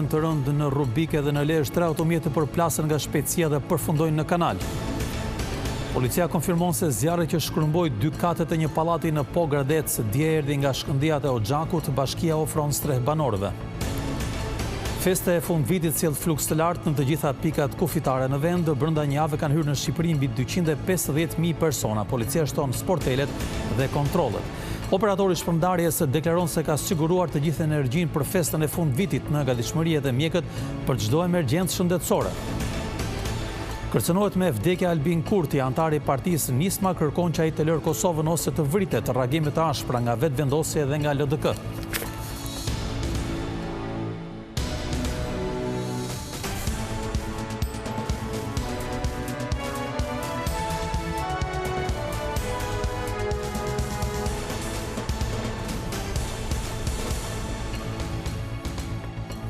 Të rëndë në Rubik edhe në Lezhë, 3 automjete përplasën nga shpejtësia dhe përfundojnë në kanal. Policia konfirmon se zjarri që shkrumboi 2 katet e një pallati në Pogradec dje erdhi nga shkëndijat e Oxhakut, bashkia ofron streh banorëve. Festa e fundvitit sjell fluks të lartë në të gjitha pikat kufitare në vend. Brenda një jave kanë hyrë në Shqipëri mbi 250.000 persona. Policia shton sportelet dhe kontrollet. Operatori shpërndarjes deklaron se ka siguruar të gjithë energjinë për festën e fundvitit në gatishmëri dhe mjekët për çdo emergjencë shëndetësore. Kërcënohet me vdekje Albin Kurti, antari i partisë Nisma kërkon që ai të lërë Kosovën ose të vritet reagime të ashpra nga vetëvendosja dhe nga LDK.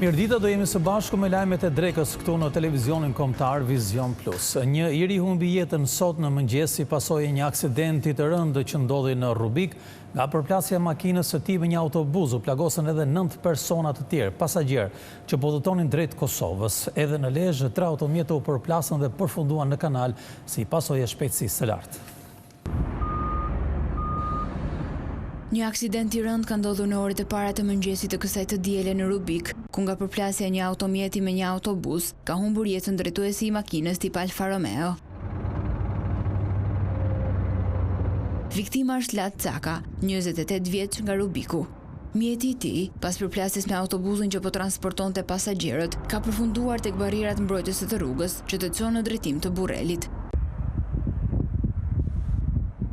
Mirëdita, do jemi së bashku me lajmet e drekës këtu në televizionin kombëtar Vizion Plus. Një iri humbi jetën sot në mëngjes si pasojë e një aksidenti të rëndë që ndodhi në Rubik. Nga përplasja e makinës së tij me një autobus u plagosën edhe 9 persona të tjerë, pasagjerë që po udhëtonin drejt Kosovës. Edhe në Lezhë 3 automjete u përplasën dhe përfunduan në kanal si pasojë e shpejtësisë së lartë. Një aksident i rënd ka ndodhur në orët e para të mëngjesit të kësaj të diele në Rubik, ku nga përplasja e një automjeti me një autobus ka humbur jetën drejtuesi i makinës tip Alfa Romeo. Viktima është Lat Caka, 28 vjeç nga Rubiku. Mjeti i tij, pas përplasjes me autobusin që po transportonte pasagjerët, ka përfunduar tek barierat mbrojtëse të rrugës, që të çon në drejtim të Burrelit.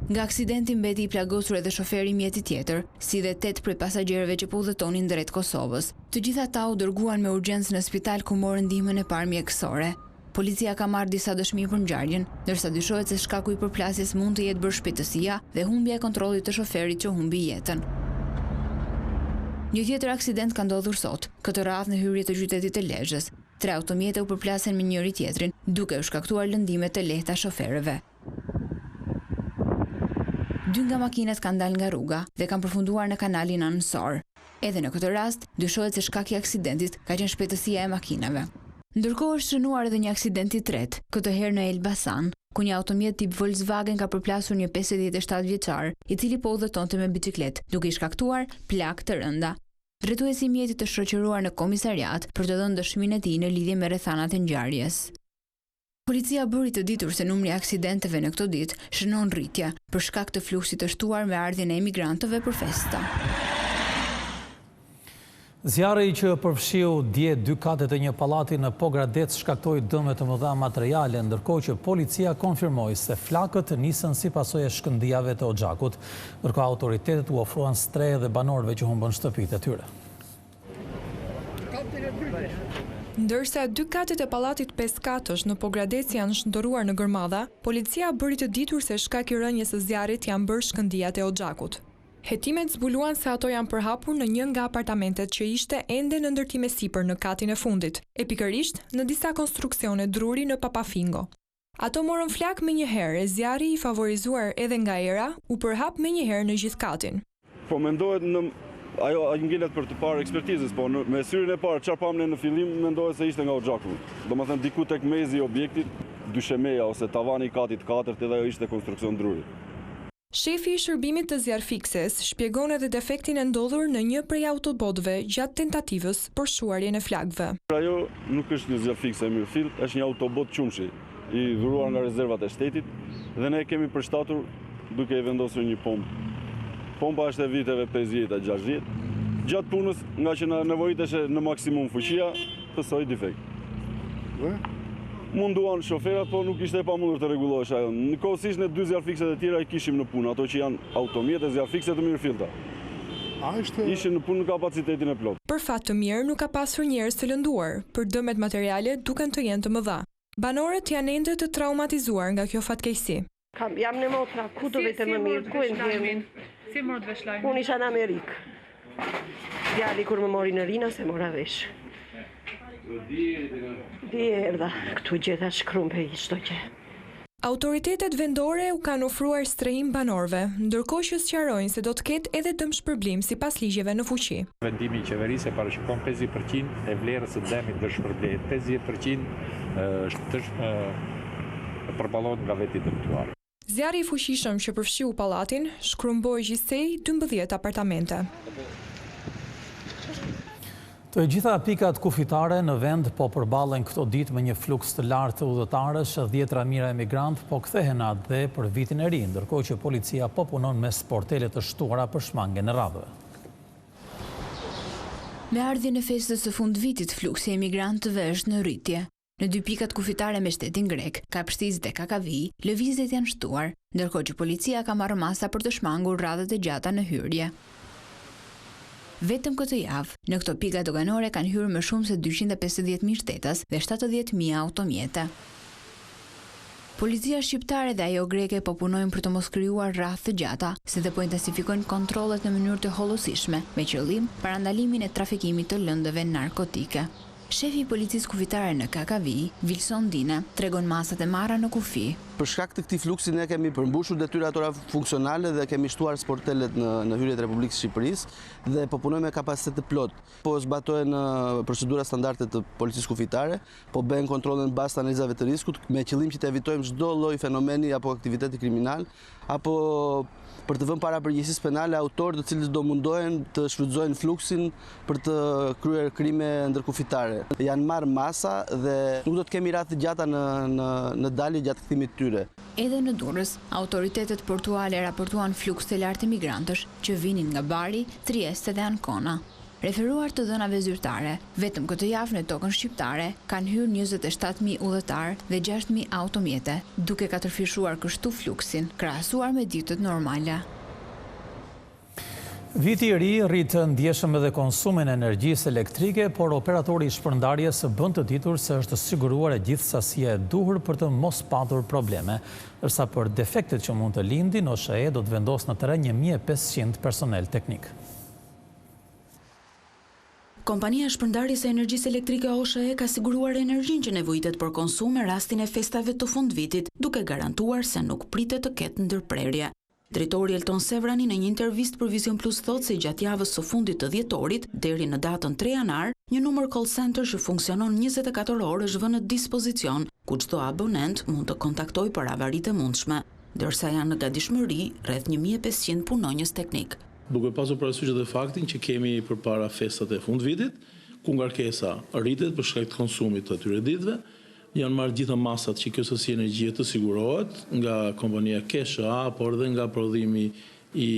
Nga aksidenti mbeti i plagosur edhe shoferi i mjetit tjetër, si dhe 8 prej pasagjerëve që po udhëtonin drejt Kosovës. Të gjithë ata u dërguan me urgjencë në spital ku morën ndihmën e parë mjekësore. Policia ka marrë disa dëshmi për ngjarjen, ndërsa dyshohet se shkaku i përplasjes mund të jetë bërë shpejtësia dhe humbja e kontrollit të shoferit që humbi jetën. Një tjetër aksident ka ndodhur sot, këtë radhë në hyrje të qytetit të Lezhës. 3 automjete u përplasen me njëri tjetrin, duke u shkaktuar lëndime të lehta shoferëve. 2 nga makinat kanë dalë nga rruga dhe kanë përfunduar në kanalin anësor. Edhe në këtë rast, dyshohet se shkaki i aksidentit ka qenë shpejtësia e makinave. Ndërkohë është shënuar edhe një aksident i tretë, këtë herë në Elbasan, ku një automjet tip Volkswagen ka përplasur një 57 vjeçar, i cili po udhëtonte me biçikletë, duke i shkaktuar plagë të rënda. Drejtuesi i mjetit është shoqëruar në komisariat për të dhënë dëshminë e tij në lidhje me rrethanat e ngjarjes. Policia bëri të ditur se numri i aksidenteve në këto ditë shënon rritje për shkak të fluksit të shtuar me ardhjen e emigrantëve për festa. Zjarri që përfshiu dje 2 katet e një pallati në Pogradec shkaktoi dëme të mëdha materiale, ndërkohë që policia konfirmoi se flakët nisën si pasojë e shkëndijave të Oxhakut, ndërkohë autoritetet u ofruan streh dhe banorëve që humbën shtëpitë e tyre. Ndërsa 2 katet e pallatit 5 katësh në Pogradec janë shndërruar në gërmadha, policia bëri të ditur se shkak i rënjes së zjarrit janë bërë shkëndijat e Oxhakut. Hetimet zbuluan se ato janë përhapur në një nga apartamentet që ishte ende në ndërtime sipër në katin e fundit, e pikërisht në disa konstruksione druri në Papafingo. Ato morën flak me një herë e zjarri i favorizuar edhe nga era u përhap me një herë në gjithë katin. Po mendohet ajo ngelet për të parë ekspertizës, po me syrin e parë çfarë pamne në fillim mendohet se ishte nga Oxhaku. Domethënë diku tek mezi i objektit, dyshemeja ose tavani i katit 4 edhe ajo ishte konstruksion druri. Shefi i shërbimit të zjarfikses shpjegon edhe defektin e ndodhur në një prej autobotëve gjatë tentativës për shuarjen e flakëve. Ajo nuk është një zjarfikse e mirëfillt, është një autobot qumshi i dhuruar nga rezervat e shtetit dhe ne kemi përshtatur duke i vendosur një pompë. Pompa është e viteve 50-60. Gjatë punës, nga që na nevojiteshe në maksimum fuqia, pësoi defekt. Munduan shoferat, po nuk ishte e pamundur të rregullohej ajo. Njëkohësisht ne 2 zjarfikset e tjera i kishim në punë, ato që janë automjete zjarfikse të mirëfillta. Ishin në punë në kapacitetin e plotë. Për fat të mirë nuk ka pasur njerëz të lënduar, por dëmet materiale duken të jenë të mëdha. Banorët janë ende të traumatizuar nga kjo fatkeqësi. Jam në motra, ku do vete më mirë, ku e ndjem? Si morët vesh lajmin? Unë isha në Amerikë. Djali kur më mori në Rina se mora vesh. Di erdha, këtu gjeta shkrumpe i çdo gjë. Autoritetet vendore u kanë ofruar strehim banorëve, ndërkohë që sqarojnë se do të ketë edhe dëmshpërblim sipas ligjeve në fuqi. Vendimi i qeverisë parashikon 50% e vlerës së dëmit dëshpërblet, 50% përballon nga veti dëmtuar. Zjarri i fuqishëm që përfshiu pallatin shkrumboi gjithsej 12 apartamente. Të gjitha pikat kufitare në vend po përballen këto ditë me një fluks të lartë të udhëtarësh, 10 mijëra emigrant po kthehen dhe për vitin e ri, ndërkohë që policia po punon me sportele të shtuara për shmangjen e radhëve. Me ardhjen e festës së fundvitit, fluksi emigrantëve është në rritje. Në 2 pikat kufitare me shtetin grek, Kapshtis dhe Kakavi, lëvizjet janë shtuar, ndërkohë që policia ka marrë masa për të shmangur radhët e gjata në hyrje. Vetëm këtë javë, në këto pika doganore kanë hyrë më shumë se 250.000 shtetas dhe 70.000 automjete. Policia shqiptare dhe ajo greke po punojnë për të mos krijuar radhë të gjata, si dhe po intensifikojnë kontrollet në mënyrë të hollosishme, me qëllim parandalimin e trafikimit të lëndëve narkotike. Shefi i policisë kufitare në Kakavi, Vizion tregon masat e marra në kufi. Për shkak të këtij fluksi ne kemi përmbushur detyrat funksionale dhe kemi shtuar sportelet në hyrjet e Republikës së Shqipërisë dhe po punojmë me kapacitet të plot. Po zbatohen procedura standarde të policisë kufitare, po bëhen kontrolle në bazë të analizave të riskut me qëllim që të evitojmë çdo lloj fenomeni apo aktiviteti kriminal apo për të vënë para përgjegjësisë penale autorët të cilët do mundohen të shfrytëzojnë fluksin për të kryer krime ndërkufitare. Janë marrë masa dhe nuk do të kemi radhë të gjata në dalje gjatë kthimit të tyre. Edhe në Durrës, autoritetet portuale raportuan fluks të lartë migrantësh që vinin nga Bari, Trieste dhe Ancona. Referuar të dhënave zyrtare, vetëm këtë javë në tokën shqiptare kanë hyrë 27.000 udhëtar dhe 6.000 automjete, duke katërfishuar kështu fluksin, krahasuar me ditët normale. Viti i ri rritë ndjeshëm edhe konsumin e energjisë elektrike, por operatori i shpërndarjes bën të ditur se është siguruar e gjithë sasia e duhur për të mos patur probleme, ndërsa për defektet që mund të lindin, OSHE do të vendos në terren 1.500 personel teknik. Kompania e shpërndarjes së energjisë elektrike OSHE ka siguruar energjinë që nevojitet për konsum në rastin e festave të fundvitit, duke garantuar se nuk pritet të ketë ndërprerje. Drejtori Elton Sevrani në një intervistë për Vizion Plus thotë se gjatë javës së fundit të dhjetorit, deri në datën 3 janar, një numër call center që funksionon 24 orë është vënë në dispozicion, ku çdo abonent mund të kontaktojë për avaritë e mundshme, ndërsa janë në gatishmëri rreth 1.500 punonjës teknik. Duke pasur parasysh edhe faktin që kemi përpara festat e fundvitit, ku ngarkesa rritet për shkak të konsumit të atyre ditëve, janë marrë gjitha masat që kjo sasi energjie të sigurohet nga kompania KSHA, por edhe nga prodhimi i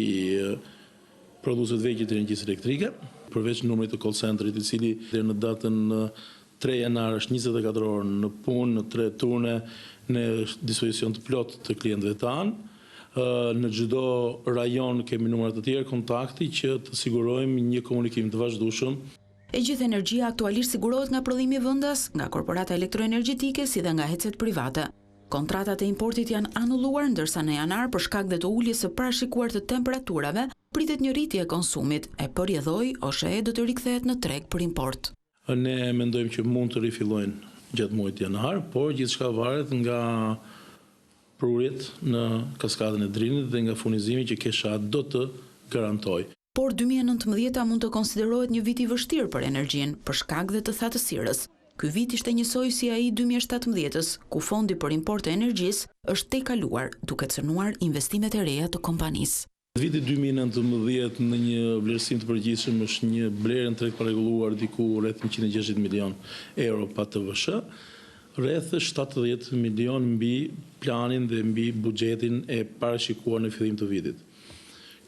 prodhuesve vegjël të energjisë elektrike, përveç numrit të call centrit i cili deri në datën 3 janar është 24 orë në punë, në 3 turne, në dispozicion të plot të klientëve tanë. Në çdo rajon kemi numra të tjerë kontakti që të sigurojmë një komunikim të vazhdueshëm. E gjithë energjia aktualisht sigurohet nga prodhimi vendas, nga korporata elektroenergjetike si dhe nga hecet private. Kontratat e importit janë anulluar, ndërsa në janar për shkak të uljes së parashikuar të temperaturave, pritet një rritje e konsumit, e përjedhoi OSHE do të rikthehet në treg për import. Ne mendojmë që mund të rifillojnë gjatë muajit janar, por gjithçka varet nga prurjet në kaskadën e Drinit dhe nga furnizimi që KSHA do të garantojë. Por 2019 mund të konsiderohet një vit i vështirë për energjinë për shkak dhe të thatësirës. Ky vit ishte njësoj si ai 2017-s, ku fondi për import të energjisë është tejkaluar, duke cënuar investimet e reja të kompanisë. Viti 2019 në një vlerësim të përgjithshëm është një blerje në treg paregulluar diku rreth 160 milion euro pa TVSH, rreth 70 milion mbi planin dhe mbi buxhetin e parashikuar në fillim të vitit.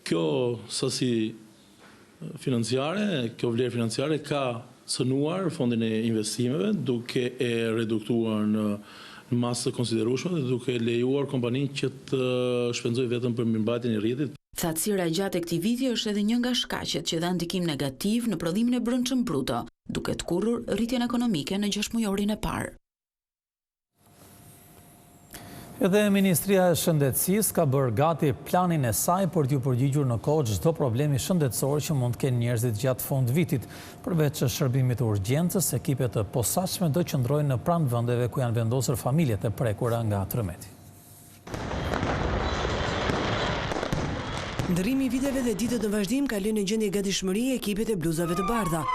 Kjo sasi financiare, kjo vlerë financiare ka cënuar fondin e investimeve duke e reduktuar në masë konsiderueshme dhe duke lejuar kompaninë që të shpenzojë vetëm për mirëmbajtjen e rrjetit. Thatësira gjatë e këtij viti është edhe një nga shkaqet që dha ndikim negativ në prodhimin e brendshëm bruto, duke të kurrur rritjen ekonomike në 6 mujorin e parë. Edhe Ministria e Shëndetësisë ka bërë gati planin e saj për t'ju përgjigjur në kohë çdo problemi shëndetësor që mund të kenë njerëzit gjatë fundvitit. Përveç shërbimit të urgjencës, ekipet të posaçme do qëndrojnë në pranë vendeve ku janë vendosur familjet e prekura nga tërmeti. Ndërrimi i viteve dhe ditët në vazhdim ka lënë në gjendje gatishmëri ekipet e bluzave të bardha.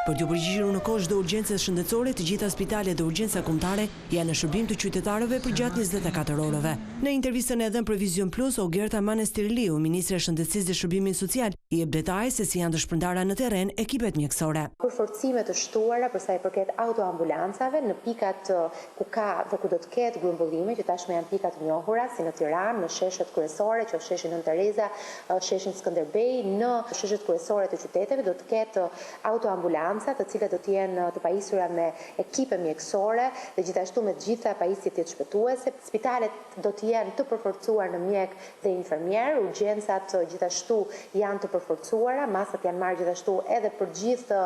Për t'u përgjigjur në kohë çdo urgjencë shëndetësore, të gjitha spitalet dhe urgjenca kombëtare janë në shërbim të qytetarëve përgjatë 24 orëve. Në intervistën e dhënë për Vizion Plus, Ogerta Manestirliu, ministre e Shëndetësisë dhe Shërbimit Social, i jep detaje se si janë të shpërndara në terren ekipet mjekësore. Përforcime të shtuara për sa i përket autoambulancave në pikat ku ka dhe ku do të ketë grumbullime, që tashmë janë pikat të njohura, si në Tiranë, në sheshet kryesore, që sheshin Nën Tereza, sheshin Skënderbej, në sheshet kryesore të qyteteve do të ketë autoambulancë të cilat do të jenë të pajisura me ekipe mjekësore dhe gjithashtu me të gjitha pajisjet të shpëtuese. Spitalet do të jenë të përforcuar në mjek dhe infermier, urgjencat gjithashtu janë të përforcuara, masat janë marrë gjithashtu edhe për gjithë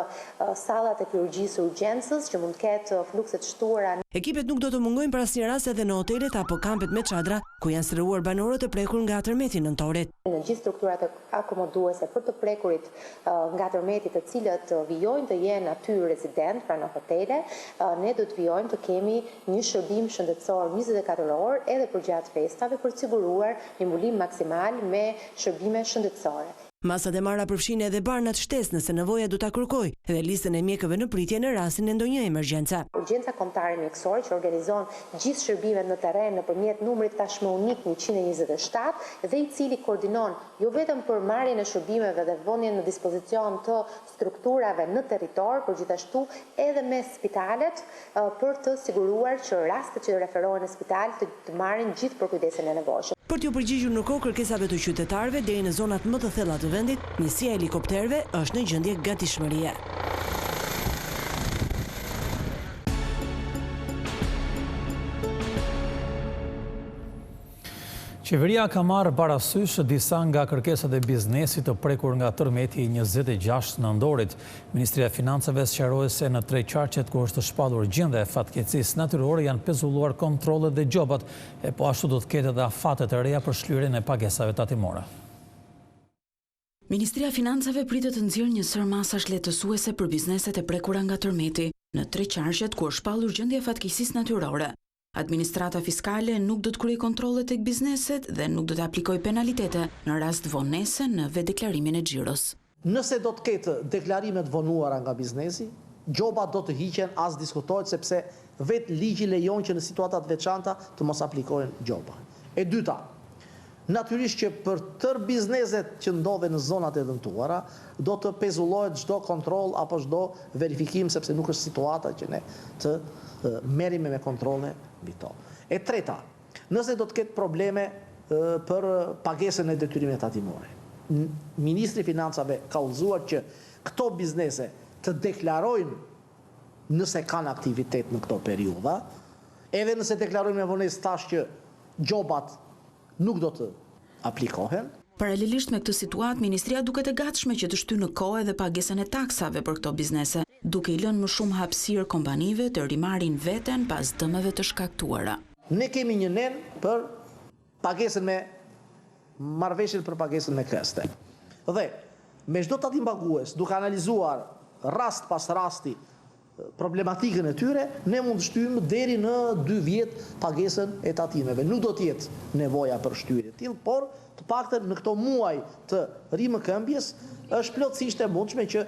sallat e kirurgjisë së urgjencës që mund të ketë flukse të shtuara. Ekipet nuk do të mungojnë për asnjë rast edhe në hotelet apo kampet me çadra ku janë strehuar banorët e prekur nga tërmeti nëntorit. Në gjithë strukturat akomoduese për të prekurit nga tërmeti, të cilët vijojnë të jenë aty rezident pra në hotele, ne do të vijojmë të kemi një shërbim shëndetësor 24 orë edhe për gjatë festave për të siguruar një mbulim maksimal me shërbime shëndetësore. Masat e marra përfshin edhe barnat shtesë nëse nevoja do ta kërkojë dhe listën e mjekëve në pritje në rastin e ndonjë emergjencë. Urgjenca kombëtare mjekësore që organizon gjithë shërbimet në terren nëpërmjet numrit tashmë unik 127 dhe i cili koordinon jo vetëm për marrjen e shërbimeve dhe vënien në dispozicion të strukturave në territor, por gjithashtu edhe me spitalet për të siguruar që rastet që referohen në spital të marrin gjithë përkujdesin e nevojshëm. Për t'u përgjigjur në kohë kërkesave të qytetarëve deri në zonat më të thella të vendit, njësia e helikopterëve është në gjendje gatishmërie. Qeveria ka marrë parasysh disa nga kërkesat e biznesit të prekur nga tërmeti 26 nëndorit. Ministria e Financave sqaroi se në 3 qarqet ku është shpallur gjendja e fatkeqësisë natyrore janë pezulluar kontrollet dhe gjobat, e po ashtu do të ketë edhe afate të reja për shlyerjen e pagesave tatimore. Ministria e Financave pritet të nxjerrë një sër masash lehtësuese për bizneset e prekura nga tërmeti në 3 qarqet ku është shpallur gjendja e fatkeqësisë natyrore. Administrata fiskale nuk do të kryej kontrolle tek bizneset dhe nuk do të aplikojë penalitete në rast vonese në vetdeklarimin e xhiros. Nëse do të ketë deklarime të vonuara nga biznesi, gjobat do të hiqen, as diskutohet sepse vetë ligji lejon që në situata të veçanta të mos aplikohen gjoba. E dyta, natyrisht që për tër bizneset që ndodhen në zonat e dëmtuara, do të pezullohet çdo kontroll apo çdo verifikim sepse nuk është situata që ne të merrime me kontrolle mbi to. E treta, nëse do të ketë probleme për pagesën e detyrime tatimore. Ministri i Financave ka udhëzuar që këto biznese të deklarojnë nëse kanë aktivitet në këto periudha, edhe nëse deklarojnë me vonesë tash që gjobat nuk do të aplikohen. Paralelisht me këtë situatë, Ministria duket e gatshme që të shtyjë në kohë edhe pagesën e taksave për këto biznese, duke i lënë më shumë hapësirë kompanive të rimarrin veten pas dëmeve të shkaktuara. Ne kemi një nen për pagesën me marrëveshjen për pagesën me kreste. Dhe me çdo tatim pagues, duke analizuar rast pas rasti problematikën e tyre, ne mund të shtyjmë deri në 2 vjet pagesën e tatimeve. Nuk do të jetë nevoja për shtyje të tillë, por të paktën në këto muaj të rimëkëmbjes është plotësisht e mundshme që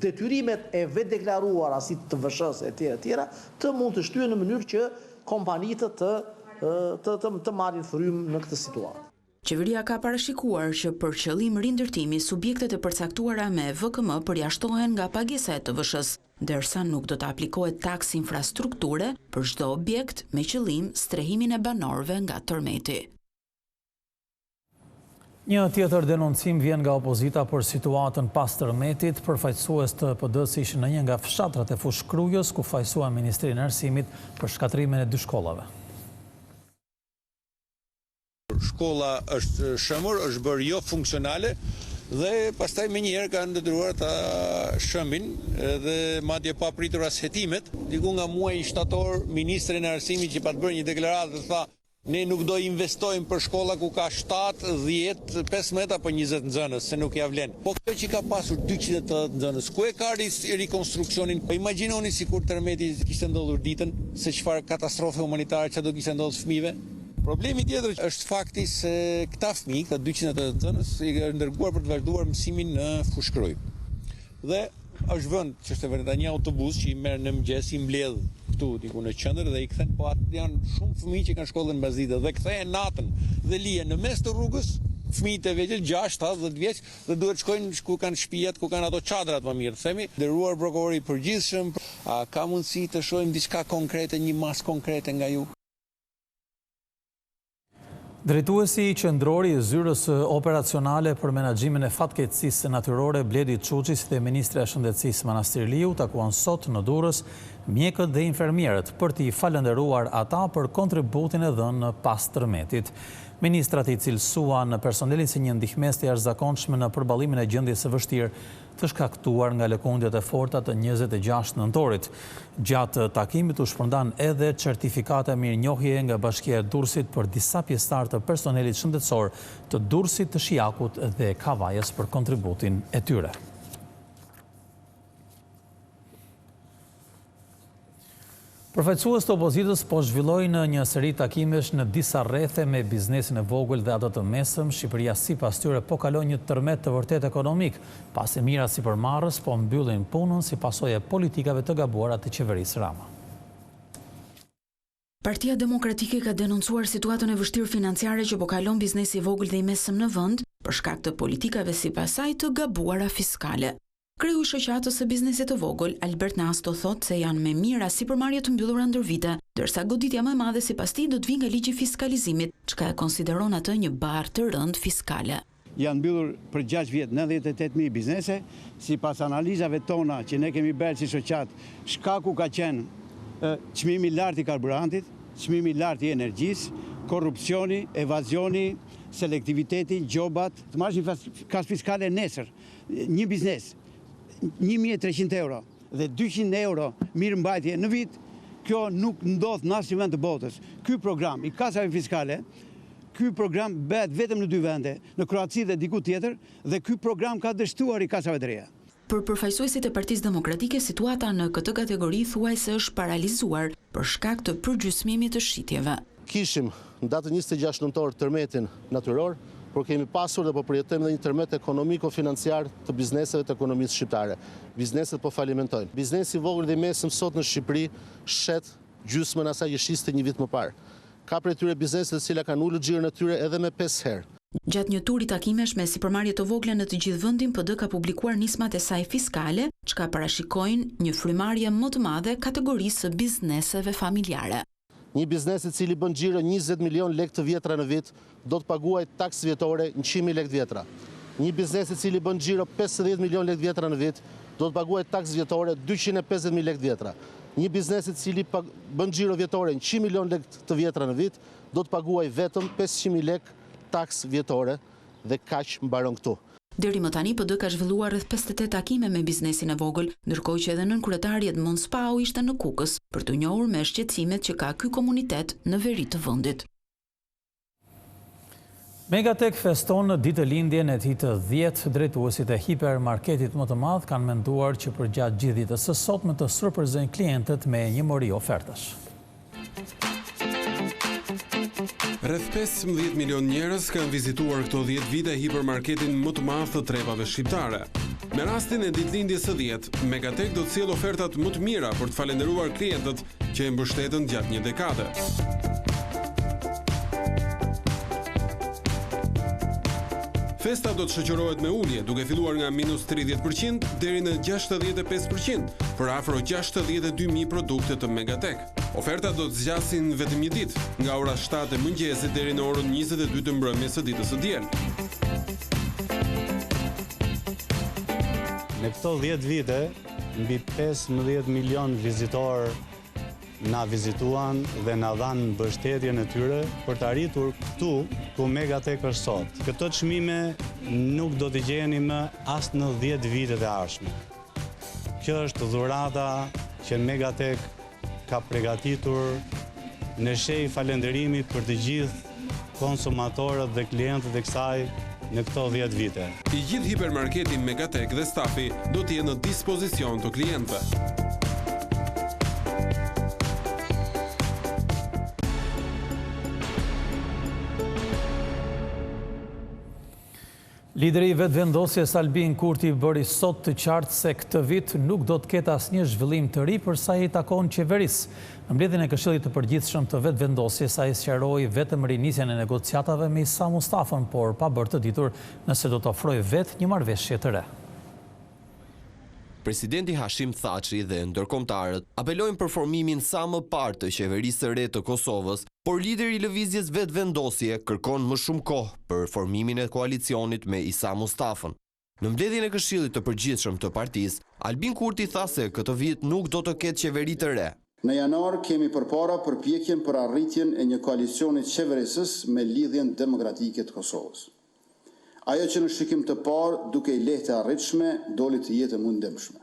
detyrimet e vetdeklaruara si të VSH-s e tjera të mund të shtyhen në mënyrë që kompanitë të marrin frymë në këtë situatë. Qeveria ka parashikuar që për qëllim rindërtimi subjektet e përcaktuara me VKM përjashtohen nga pagesa e të VSH-s, ndërsa nuk do të aplikohet taks infrastrukture për çdo objekt me qëllim strehimin e banorëve nga tërmeti. Një tjetër denoncim vjen nga opozita për situatën pas tërmetit. Përfaqësues të PD-s ishin në një nga fshatrat e Fushkrujës, ku fajsuan Ministrinë e Arsimit për shkatrimin e 2 shkollave. Shkolla është shëmur, është bërë jo funksionale dhe pastaj me njëherë kanë ndëruar ta shëmbin dhe madje pa pritur as hetimet. Diku nga muaji shtator, Ministri e Arsimit që pa të bërë një deklaratë dhe tha ne nuk do investojmë për shkolla ku ka 7, 10, 15 apo 20 nxënës, se nuk ja vlen. Po kjo që ka pasur 280 nxënës, ku e ka rikonstruksionin? Po imagjinoni sikur tërmeti kishte ndodhur ditën, se çfarë katastrofe humanitare që do kishte ndodhur fëmijëve. Problemi tjetër është fakti se këta fëmijë, këta 200 të nxënës, i kanë dërguar për të vazhduar mësimin në Fushkëroj. Dhe është vend që është vërtet një autobus që i merr në mëngjes, i mbledh këtu diku në qendër dhe i kthen, po atë janë shumë fëmijë që kanë shkollën bazite dhe kthehen natën dhe lihen në mes të rrugës. Fëmijët e vegjël 6-10 vjeç dhe duhet shkojnë ku kanë shtëpiat, ku kanë ato çadrat më mirë, themi. Nderuar prokuror i përgjithshëm, a ka mundësi të shohim diçka konkrete, një mas konkrete nga ju? Drejtuesi qendror i zyrës operacionale për menaxhimin e fatkeqësisë natyrore Bledi Çuçi dhe ministra e Shëndetësisë Manastir Liu takuan sot në Durrës mjekët dhe infermierët për t'i falënderuar ata për kontributin e dhënë pas tërmetit. Ministrat i cilësuan personelin si një ndihmës të jashtëzakonshme në përballimin e gjendjes së vështirë të shkaktuar nga lëkundjet e forta të 26 nëntorit. Gjatë takimit u shpërndan edhe certifikate mirënjohje nga Bashkia e Durrësit për disa pjesëtar të personelit shëndetësor të Durrësit, të Shijakut dhe Kavajës për kontributin e tyre. Përfaqësues të opozitës po zhvillojnë një seri takimesh në disa rrethe me biznesin e vogël dhe ato të mesëm. Shqipëria sipas tyre po kalon një tërmet të vërtet ekonomik, pasi mirat sipërmarrës po mbyllin punën si pasojë e politikave të gabuara të qeverisë Rama. Partia Demokratike ka denoncuar situatën e vështirë financiare që po kalon biznesi i vogël dhe i mesëm në vend për shkak të politikave sipas saj të gabuara fiskale. Kreu i shoqatës së biznesit të vogël, Albert Nasto, thotë se janë me mira sipërmarrje të mbyllura ndër vite, ndërsa goditja më e madhe sipas tij do të vijë nga ligji i fiskalizimit, çka e konsideron atë një barë të rënd fiskale. Janë mbyllur për 6 vjet 98.000 biznese, sipas analizave tona që ne kemi bërë si shoqat, shkaku ka qenë çmimi i lartë i karburantit, çmimi i lartë i energjisë, korrupsioni, evazioni, selektiviteti, gjobat. Të marrësh një kas fiskale nesër, një biznes 1.300 euro dhe 200 euro mirëmbajtje në vit, kjo nuk ndodh në asnjë vend të botës. Ky program i kasave fiskale, ky program bëhet vetëm në 2 vende, në Kroaci dhe diku tjetër, dhe ky program ka dështuar i kasave të reja. Për përfaqësuesit e Partisë Demokratike, situata në këtë kategori thuajse është paralizuar për shkak të përgjysmimit të shitjeve. Kishim në datën 26 nëntor tërmetin natyror, por kemi pasur dhe po përjetojmë dhe një tërmet ekonomiko-financiar të bizneseve të ekonomisë shqiptare. Bizneset po falimentojnë. Biznesi i vogël dhe i mesëm sot në Shqipëri shet gjysmën asaj që shiste një vit më parë. Ka prej tyre bizneset të cilat kanë ulur xhirin e tyre edhe me 5 herë. Gjatë një turi takimesh me sipërmarrje të vogla në të gjithë vendin, PD ka publikuar nismat e saj fiskale, çka parashikojnë një frymarrje më të madhe kategorisë së bizneseve familjare. Një biznes i cili bën xhiro 20 milion lekë të vjetra në vit, do të paguaj taksë vjetore 100.000 lekë të vjetra. Një biznes i cili bën xhiro 50 milion lekë të vjetra në vit, do të paguaj taksë vjetore 250.000 lekë të vjetra. Një biznes i cili bën xhiro vjetore 100 milion lekë të vjetra në vit, do të paguaj vetëm 500.000 lekë taksë vjetore dhe kaq mbaron këtu. Deri më tani PD ka zhvilluar rreth 58 takime me biznesin e vogël, ndërkohë që edhe nënkryetari Edmond Spau ishte në Kukës për të njohur me shqetësimet që ka ky komunitet në veri të vendit. Megatek feston në ditëlindjen e tij të 10. Drejtuesit e hipermarketit më të madh kanë menduar që përgjatë gjithë ditës së sotme të surprizojnë klientët me një mori ofertash. Rreth 15 milion njerëz kanë vizituar këto 10 vite hipermarketin më të madh të trepave shqiptare. Me rastin e ditëlindjes së 10, Megatek do të sjellë ofertat më të mira për të falendëruar klientët që e mbështetën gjatë një dekade. Festa do të shoqërohet me ulje, duke filluar nga -30% deri në 65% për afro 62.000 produkte të Megatek. Ofertat do të zgjasin vetëm një ditë, nga ora 7 e mëngjesit deri në orën 22 të mbrëmjes së ditës së diel. Në këto 10 vite, mbi 15 milion vizitorë na vizituan dhe na dhanë mbështetjen e tyre për të arritur këtu ku Megatek është sot. Këto çmime nuk do t'i gjeni më as në 10 vitet e ardhshme. Kjo është dhurata që Megatek ka përgatitur në shej falënderimi për të gjithë konsumatorët dhe klientët e kësaj në këto 10 vite. I gjithë hipermarketi Megatek dhe stafi do të jenë në dispozicion të klientëve. Lideri i vetëvendosjes Albin Kurti bëri sot të qartë se këtë vit nuk do të ketë asnjë zhvillim të ri për sa i takon qeverisë. Në mbledhjen e Këshillit të Përgjithshëm të vetëvendosjes, ai sqaroi vetëm rinisjen e negociatave me Isa Mustafën, por pa bërë të ditur nëse do të ofrojë vetë një marrëveshje të re. Presidenti Hashim Thaçi dhe ndërkombëtarët apelojnë për formimin sa më parë të qeverisë së re të Kosovës, por lideri i lëvizjes vetëvendosje kërkon më shumë kohë për formimin e koalicionit me Isa Mustafën. Në mbledhjen e Këshillit të Përgjithshëm të partisë, Albin Kurti tha se këtë vit nuk do të ketë qeveri të re. Në janar kemi përpara përpjekjen për arritjen e një koalicioni qeverisës me lidhjen demokratike të Kosovës. Ajo që në shikim të parë, duke i lehtë e arritshme, doli të jetë mundimshme.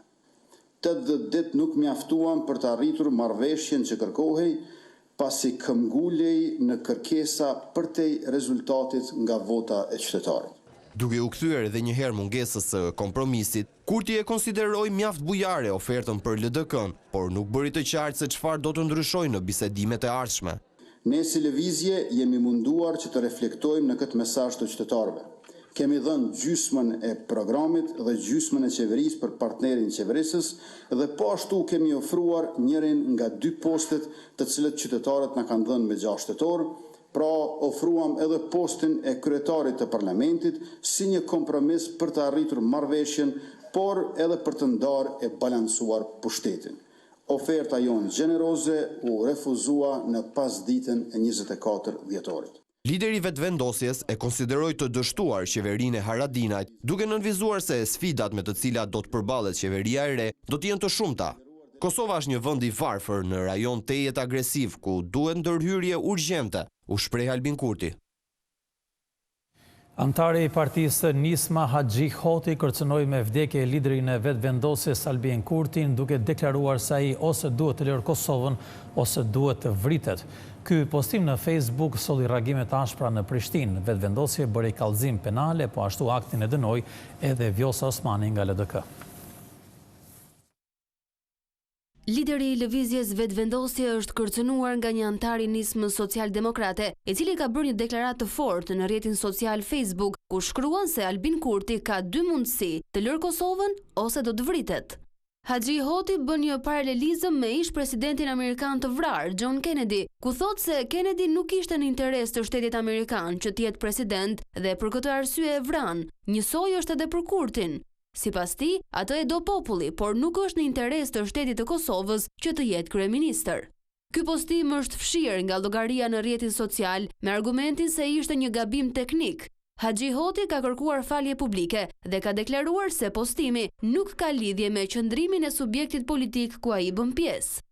80 ditë nuk mjaftuan për të arritur marrëveshjen që kërkohej, pasi këmbgulej në kërkesa përtej rezultatit nga vota e qytetarit. Duke u kthyer edhe një herë mungesës së kompromisit, Kurti e konsideroi mjaft bujare ofertën për LDK-n, por nuk bëri të qartë se çfarë do të ndryshojë në bisedimet e ardhshme. Ne si lëvizje jemi munduar që të reflektojmë në këtë mesazh të qytetarëve. Kemi dhënë gjysmën e programit dhe gjysmën e qeverisë për partnerin qeverisës dhe po ashtu kemi ofruar njërin nga 2 postet të cilët qytetarët na kanë dhënë me 6 tetor, pra ofruam edhe postin e kryetarit të parlamentit si një kompromis për të arritur marrëveshjen, por edhe për të ndarë e balancuar pushtetin. Oferta jonë gjeneroze u refuzua në pasditën e 24 dhjetorit. Lideri vetëvendosjes e konsideroi të dështuar qeverinë e Haradinajt, duke nënvizuar se sfidat me të cilat do të përballet qeveria e re do të jenë të shumta. Kosova është një vend i varfër në rajon tejet agresiv ku duhet ndërhyrje urgjente, u shpreh Albin Kurti. Antari i partisë Nisma Haxhi Hoti kërcënoi me vdekje liderin e vetëvendosjes Albin Kurtin, duke deklaruar se ai ose duhet të lërë Kosovën ose duhet të vritet. Ky postim në Facebook solli reagime të ashpra në Prishtinë. Vetëvendosje bëri kallëzim penale, po ashtu aktin e dënoi edhe Vjosa Osmani nga LDK. Lideri i lëvizjes vetëvendosje është kërcënuar nga një antar i nismës socialdemokrate, i cili ka bërë një deklaratë të fortë në rrjetin social Facebook, ku shkruan se Albin Kurti ka 2 mundësi, të lërë Kosovën ose do të vritet. Haxhi Hoti bën një paralelizëm me ish presidentin amerikan të vrarë, John Kennedy, ku thotë se Kennedy nuk ishte në interes të shtetit amerikan që të jetë president dhe për këtë arsye e vran. Njësoj është edhe për Kurtin. Sipas tij, atë e do populli, por nuk është në interes të shtetit të Kosovës që të jetë kryeministër. Ky postim është fshirë nga llogaria në rrjetin social me argumentin se ishte një gabim teknik. Haxhi Hoti ka kërkuar falje publike dhe ka deklaruar se postimi nuk ka lidhje me qëndrimin e subjektit politik ku ai bën pjesë.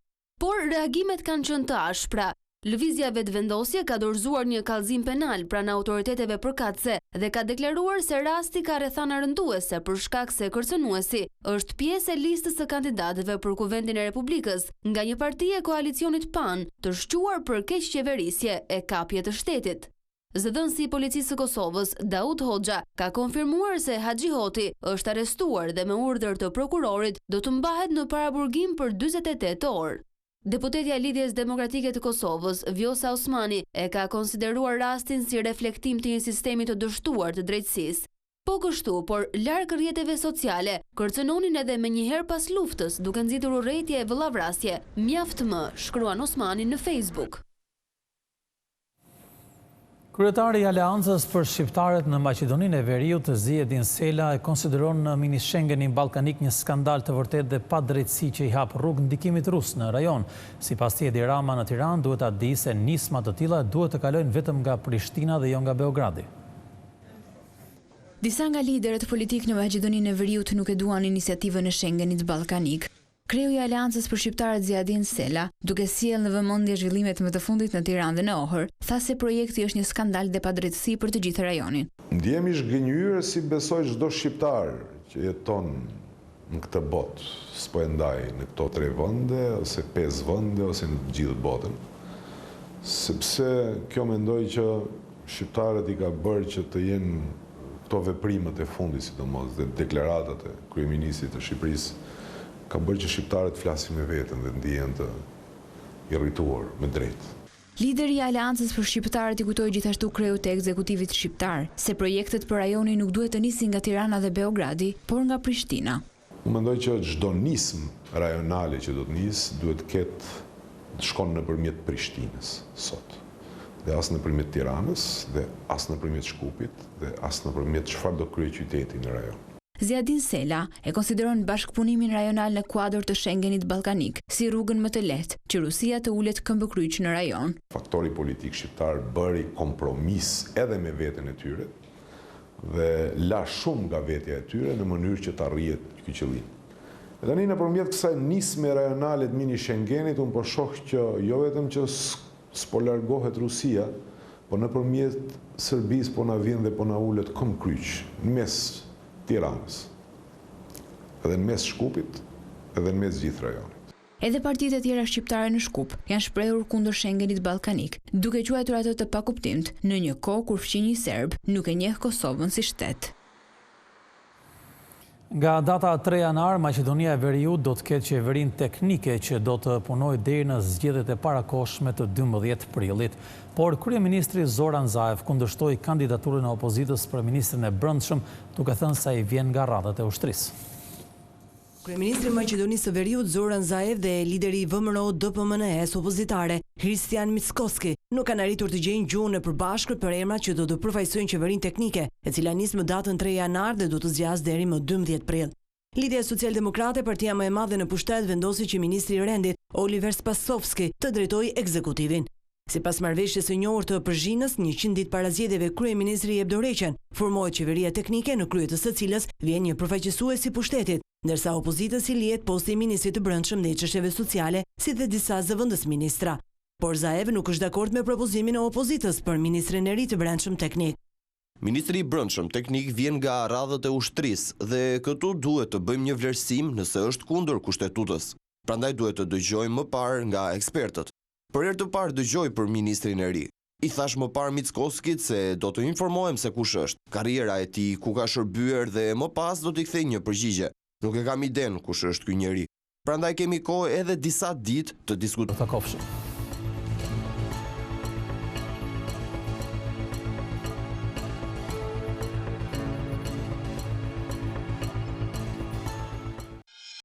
Por reagimet kanë qenë të ashpra. Lëvizja vetëvendosje ka dorëzuar një kallëzim penal pranë autoriteteve përkatëse dhe ka deklaruar se rasti ka rrethana rënduese për shkak se kërcënuesi është pjesë e listës së kandidatëve për Kuvendin e Republikës nga një parti e koalicionit PAN të shquar për keqqeverisje e kapje të shtetit. Zëdhënësi i Policisë së Kosovës, Daud Hoxha, ka konfirmuar se Haxhi Hoti është arrestuar dhe me urdhër të prokurorit do të mbahet në paraburgim për 48 orë. Deputetja e Lidhjes Demokratike të Kosovës, Vjosa Osmani, e ka konsideruar rastin si reflektim të një sistemi të dështuar të drejtësisë. Po kështu, por larg rrjeteve sociale, kërcënonin edhe me njëherë pas luftës, duke nxitur urrëtie e vëllavrasje. Mjaft më, shkruan Osmani në Facebook. Kryetari i Aleancës për Shqiptarët në Maqedoninë e Veriut, Zjedin Sela, e konsideron në mini Schengenin ballkanik një skandal të vërtet dhe pa drejtësi që i hap rrugë ndikimit rus në rajon. Sipas tij, Edi Rama në Tiranë duhet ta di se nisma të tilla duhet të kalojnë vetëm nga Prishtina dhe jo nga Beogradi. Disa nga liderët politik në Maqedoninë e Veriut nuk e duan iniciativën e Schengenit ballkanik. Kreu i Aleancës për Shqiptarët Zjedin Sela, duke sjellë në vëmendje zhvillimet më të fundit në Tiranë dhe në Ohër, tha se projekti është një skandal dhe padrejtësi për të gjithë rajonin. Ndjemi zhgënjur si besoj çdo shqiptar që jeton në këtë botë, s'po e ndaj në këto 3 vende ose 5 vende ose në të gjithë botën. Sepse kjo mendoj që shqiptarët i ka bërë që të jenë këto veprimet e fundit, sidomos dhe deklaratat e kryeministit të Shqipërisë, ka bërë që shqiptarët flasin me veten dhe ndihen të irrituar me drejtë. Lideri i Aleancës për Shqiptarët I kujtoi gjithashtu kreut e ekzekutivit shqiptar se projektet për rajonin nuk duhet të nisin nga Tirana dhe Beogradi, por nga Prishtina. Unë mendoj që çdo nismë rajonale që do të nisë duhet të shkon nëpërmjet Prishtinës sot. Dhe as nëpërmjet Tiranës, dhe as nëpërmjet Shkupit, dhe as nëpërmjet çfarë do kryej qyteti në rajon. Ziadin Sela e konsideron bashkëpunimin rajonal në kuadër të Schengenit ballkanik si rrugën më të lehtë që Rusia të ulet këmbëkryq në rajon. Faktori politik shqiptar bëri kompromis edhe me veten e tyre dhe la shumë nga vetja e tyre në mënyrë që të arrihet ky qëllim. Dhe tani nëpërmjet kësaj nisme rajonale të mini Schengenit unë po shoh që jo vetëm që s'po largohet Rusia, po nëpërmjet Serbisë po na vjen dhe po na ulet këmbëkryq në mes Tiranës, edhe në mes Shkupit, edhe në mes gjithë rajonit. Edhe partitë e tjera shqiptare në Shkup janë shprehur kundër Schengenit ballkanik, duke quajtur atë të pakuptimt në një kohë kur fqinji serb nuk e njeh Kosovën si shtet. Nga data 3 janar, Maqedonia e Veriut do të ketë qeverinë teknike që do të punojë deri në zgjedhjet e parakohshme të 12 prillit. Por kryeministri Zoran Zaev kundërshtoi kandidaturën e opozitës për ministrin e Brendshëm, duke thënë se ai vjen nga radhët e ushtrisë. Kryeministri I Maqedonisë së Veriut Zoran Zaev dhe lideri I VMRO-DPMNE-s opozitare Hristijan Mickoski nuk kanë arritur të gjejnë gjuhën e përbashkët për emrat që do të përfaqësojnë qeverinë teknike, e cila nis më datën 3 janar dhe do të zgjas deri më 12 prill. Lidhja Socialdemokrate, partia më e madhe në pushtet, vendosi që ministri I Rendit Oliver Spasovski të drejtojë ekzekutivin. Sipas marrëveshjes së njohur të Përzhinës, 100 ditë para zgjedhjeve, kryeministri jep dorëheqjen. Formohet qeveria teknike në krye të së cilës vjen një përfaqësues I pushtetit, ndërsa opozitës I lihet posti I ministrit të Brendshëm dhe I çështjeve sociale, si dhe disa zëvendës ministra. Por Zaev nuk është dakord me propozimin e opozitës për ministrin e ri të Brendshëm teknik. Ministri I Brendshëm teknik vjen nga radhët e ushtrisë dhe këtu duhet të bëjmë një vlerësim nëse është kundër kushtetutës. Prandaj duhet të dëgjojmë më parë nga ekspertët. Për herë të parë dëgjoj për ministrin e ri. I thash më parë Mickoskit se do të informohem se kush është, karriera e tij, ku ka shërbyer dhe më pas do t'i kthej një përgjigje. Nuk e kam iden kush është ky njeri. Prandaj kemi kohë edhe disa ditë të diskutojmë.